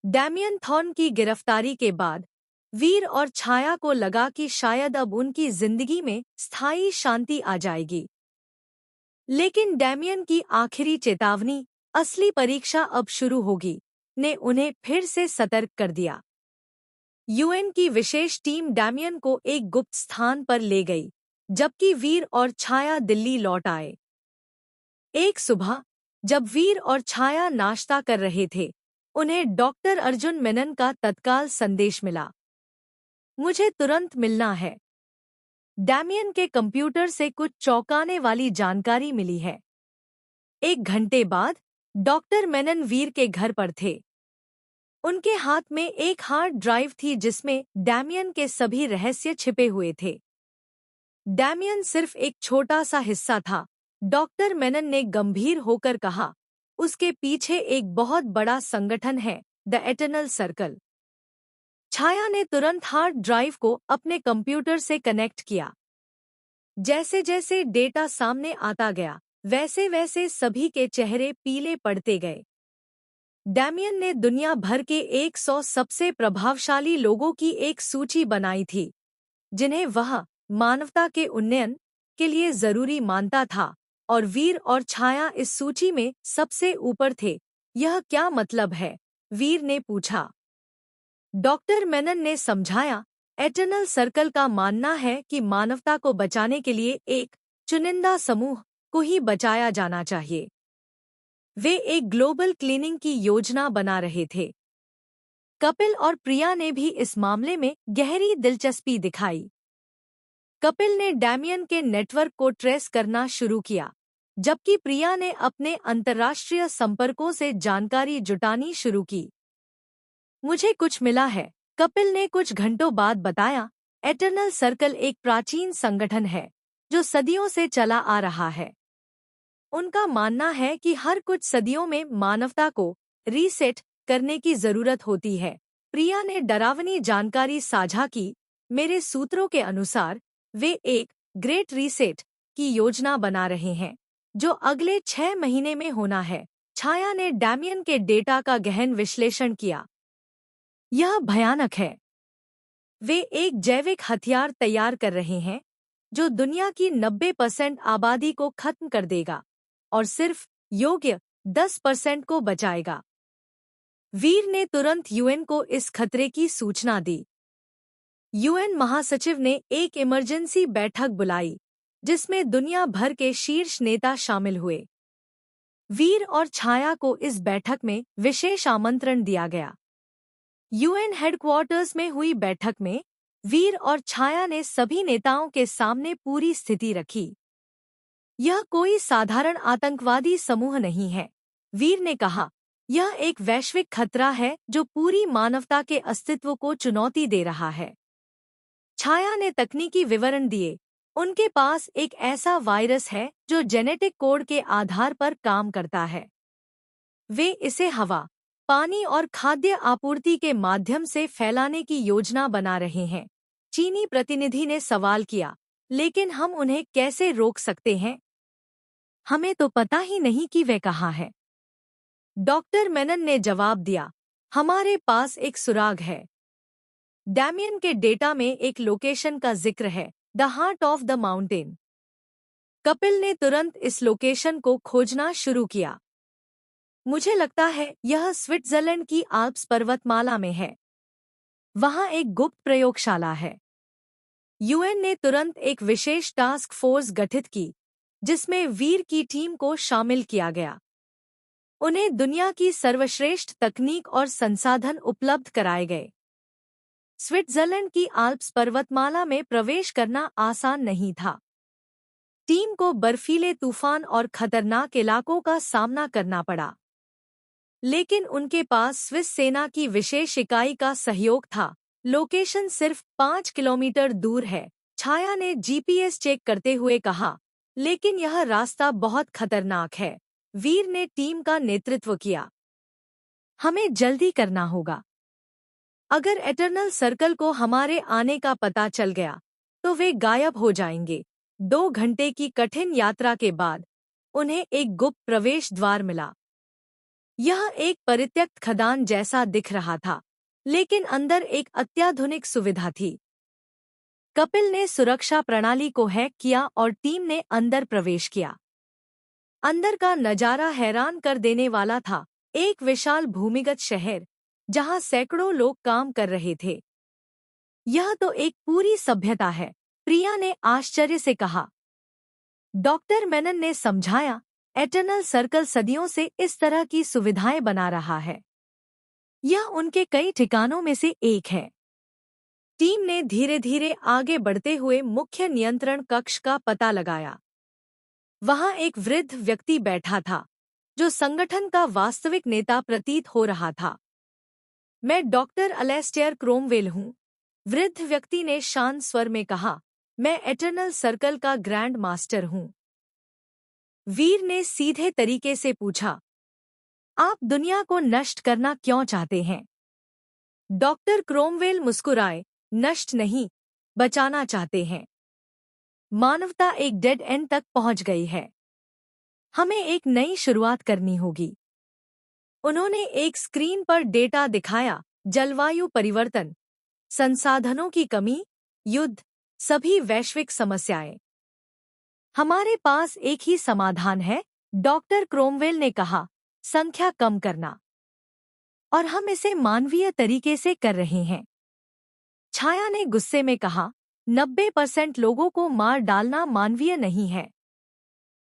Damian thorn की गिरफ्तारी के बाद वीर और छाया को लगा कि शायद अब उनकी जिंदगी में स्थायी शांति आ जाएगी। लेकिन डैमियन की आखिरी चेतावनी, असली परीक्षा अब शुरू होगी, ने उन्हें फिर से सतर्क कर दिया। यूएन की विशेष टीम डैमियन को एक गुप्त स्थान पर ले गई, जबकि वीर और छाया दिल्ली लौट आए। एक सुबह जब वीर और छाया नाश्ता कर रहे थे, उन्हें डॉक्टर अर्जुन मेनन का तत्काल संदेश मिला। मुझे तुरंत मिलना है। डैमियन के कंप्यूटर से कुछ चौंकाने वाली जानकारी मिली है। 1 घंटे बाद डॉक्टर मेनन वीर के घर पर थे। उनके हाथ में एक हार्ड ड्राइव थी जिसमें डैमियन के सभी रहस्य छिपे हुए थे। डैमियन सिर्फ एक छोटा सा हिस्सा था, डॉक्टर मेनन ने गंभीर होकर कहा। उसके पीछे एक बहुत बड़ा संगठन है, द एटर्नल सर्कल। छाया ने तुरंत हार्ड ड्राइव को अपने कंप्यूटर से कनेक्ट किया। जैसे जैसे डेटा सामने आता गया, वैसे वैसे सभी के चेहरे पीले पड़ते गए। डैमियन ने दुनिया भर के 100 सबसे प्रभावशाली लोगों की एक सूची बनाई थी, जिन्हें वह मानवता के उन्नयन के लिए जरूरी मानता था, और वीर और छाया इस सूची में सबसे ऊपर थे। यह क्या मतलब है? वीर ने पूछा। डॉक्टर मेनन ने समझाया, एटर्नल सर्कल का मानना है कि मानवता को बचाने के लिए एक चुनिंदा समूह को ही बचाया जाना चाहिए। वे एक ग्लोबल क्लीनिंग की योजना बना रहे थे। कपिल और प्रिया ने भी इस मामले में गहरी दिलचस्पी दिखाई। कपिल ने डैमियन के नेटवर्क को ट्रेस करना शुरू किया, जबकि प्रिया ने अपने अंतर्राष्ट्रीय संपर्कों से जानकारी जुटानी शुरू की। मुझे कुछ मिला है, कपिल ने कुछ घंटों बाद बताया। एटर्नल सर्कल एक प्राचीन संगठन है जो सदियों से चला आ रहा है। उनका मानना है कि हर कुछ सदियों में मानवता को रीसेट करने की जरूरत होती है। प्रिया ने डरावनी जानकारी साझा की। मेरे सूत्रों के अनुसार वे एक ग्रेट रीसेट की योजना बना रहे हैं, जो अगले 6 महीने में होना है। छाया ने डैमियन के डेटा का गहन विश्लेषण किया। यह भयानक है। वे एक जैविक हथियार तैयार कर रहे हैं जो दुनिया की 90% आबादी को खत्म कर देगा और सिर्फ योग्य 10% को बचाएगा। वीर ने तुरंत यूएन को इस खतरे की सूचना दी। यूएन महासचिव ने एक इमरजेंसी बैठक बुलाई, जिसमें दुनिया भर के शीर्ष नेता शामिल हुए। वीर और छाया को इस बैठक में विशेष आमंत्रण दिया गया। यूएन हेडक्वार्टर्स में हुई बैठक में वीर और छाया ने सभी नेताओं के सामने पूरी स्थिति रखी। यह कोई साधारण आतंकवादी समूह नहीं है, वीर ने कहा। यह एक वैश्विक खतरा है जो पूरी मानवता के अस्तित्व को चुनौती दे रहा है। छाया ने तकनीकी विवरण दिए। उनके पास एक ऐसा वायरस है जो जेनेटिक कोड के आधार पर काम करता है। वे इसे हवा, पानी और खाद्य आपूर्ति के माध्यम से फैलाने की योजना बना रहे हैं। चीनी प्रतिनिधि ने सवाल किया, लेकिन हम उन्हें कैसे रोक सकते हैं? हमें तो पता ही नहीं कि वे कहाँ हैं। डॉक्टर मेनन ने जवाब दिया, हमारे पास एक सुराग है। डैमियन के डेटा में एक लोकेशन का जिक्र है, the heart of the mountain. Kapil ने तुरंत इस लोकेशन को खोजना शुरू किया। मुझे लगता है यह स्विट्जरलैंड की आल्प्स पर्वतमाला में है। वहां एक गुप्त प्रयोगशाला है। यूएन ने तुरंत एक विशेष टास्क फोर्स गठित की, जिसमें वीर की टीम को शामिल किया गया। उन्हें दुनिया की सर्वश्रेष्ठ तकनीक और संसाधन उपलब्ध कराए गए। स्विट्जरलैंड की आल्प्स पर्वतमाला में प्रवेश करना आसान नहीं था। टीम को बर्फीले तूफान और खतरनाक इलाकों का सामना करना पड़ा, लेकिन उनके पास स्विस सेना की विशेष इकाई का सहयोग था। लोकेशन सिर्फ 5 किलोमीटर दूर है, छाया ने जीपीएस चेक करते हुए कहा, लेकिन यह रास्ता बहुत खतरनाक है। वीर ने टीम का नेतृत्व किया। हमें जल्दी करना होगा। अगर एटर्नल सर्कल को हमारे आने का पता चल गया, तो वे गायब हो जाएंगे। 2 घंटे की कठिन यात्रा के बाद उन्हें एक गुप्त प्रवेश द्वार मिला। यह एक परित्यक्त खदान जैसा दिख रहा था, लेकिन अंदर एक अत्याधुनिक सुविधा थी। कपिल ने सुरक्षा प्रणाली को हैक किया और टीम ने अंदर प्रवेश किया। अंदर का नजारा हैरान कर देने वाला था। एक विशाल भूमिगत शहर, जहां सैकड़ों लोग काम कर रहे थे। यह तो एक पूरी सभ्यता है, प्रिया ने आश्चर्य से कहा। डॉक्टर मेनन ने समझाया, एटर्नल सर्कल सदियों से इस तरह की सुविधाएं बना रहा है। यह उनके कई ठिकानों में से एक है। टीम ने धीरे धीरे आगे बढ़ते हुए मुख्य नियंत्रण कक्ष का पता लगाया। वहां एक वृद्ध व्यक्ति बैठा था, जो संगठन का वास्तविक नेता प्रतीत हो रहा था। मैं डॉक्टर अलेस्टेयर क्रोमवेल हूँ, वृद्ध व्यक्ति ने शांत स्वर में कहा। मैं एटर्नल सर्कल का ग्रैंड मास्टर हूँ। वीर ने सीधे तरीके से पूछा, आप दुनिया को नष्ट करना क्यों चाहते हैं? डॉक्टर क्रोमवेल मुस्कुराए, नष्ट नहीं, बचाना चाहते हैं। मानवता एक डेड एंड तक पहुंच गई है। हमें एक नई शुरुआत करनी होगी। उन्होंने एक स्क्रीन पर डेटा दिखाया, जलवायु परिवर्तन, संसाधनों की कमी, युद्ध, सभी वैश्विक समस्याएं। हमारे पास एक ही समाधान है, डॉक्टर क्रोमवेल ने कहा, संख्या कम करना। और हम इसे मानवीय तरीके से कर रहे हैं। छाया ने गुस्से में कहा, 90% लोगों को मार डालना मानवीय नहीं है।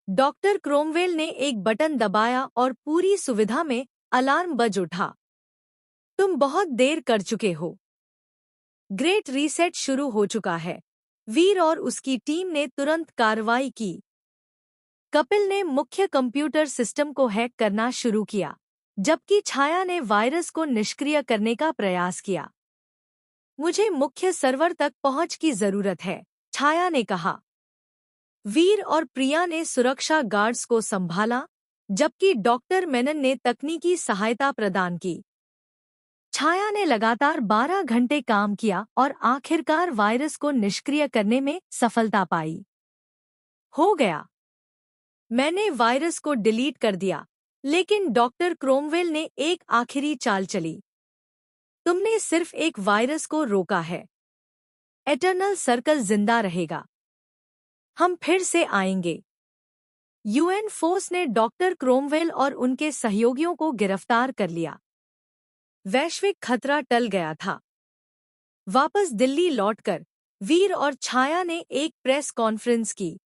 डॉक्टर क्रोमवेल ने एक बटन दबाया और पूरी सुविधा में अलार्म बज उठा। तुम बहुत देर कर चुके हो। ग्रेट रीसेट शुरू हो चुका है। वीर और उसकी टीम ने तुरंत कार्रवाई की। कपिल ने मुख्य कंप्यूटर सिस्टम को हैक करना शुरू किया, जबकि छाया ने वायरस को निष्क्रिय करने का प्रयास किया। मुझे मुख्य सर्वर तक पहुंच की जरूरत है, छाया ने कहा। वीर और प्रिया ने सुरक्षा गार्ड्स को संभाला, जबकि डॉक्टर मेनन ने तकनीकी सहायता प्रदान की। छाया ने लगातार 12 घंटे काम किया और आखिरकार वायरस को निष्क्रिय करने में सफलता पाई। हो गया। मैंने वायरस को डिलीट कर दिया, लेकिन डॉक्टर क्रोमवेल ने एक आखिरी चाल चली। तुमने सिर्फ एक वायरस को रोका है। एटर्नल सर्कल जिंदा रहेगा। हम फिर से आएंगे। यूएन फोर्स ने डॉक्टर क्रोमवेल और उनके सहयोगियों को गिरफ्तार कर लिया। वैश्विक खतरा टल गया था। वापस दिल्ली लौटकर वीर और छाया ने एक प्रेस कॉन्फ्रेंस की।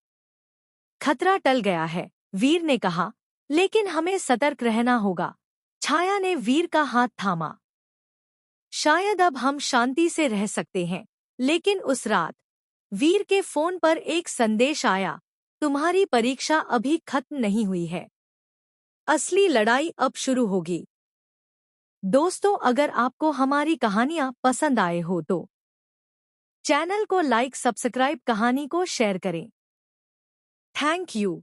खतरा टल गया है, वीर ने कहा, लेकिन हमें सतर्क रहना होगा। छाया ने वीर का हाथ थामा। शायद अब हम शांति से रह सकते हैं, लेकिन उस रात वीर के फोन पर एक संदेश आया, तुम्हारी परीक्षा अभी खत्म नहीं हुई है। असली लड़ाई अब शुरू होगी। दोस्तों, अगर आपको हमारी कहानियां पसंद आए हो तो चैनल को लाइक, सब्सक्राइब, कहानी को शेयर करें। Thank you.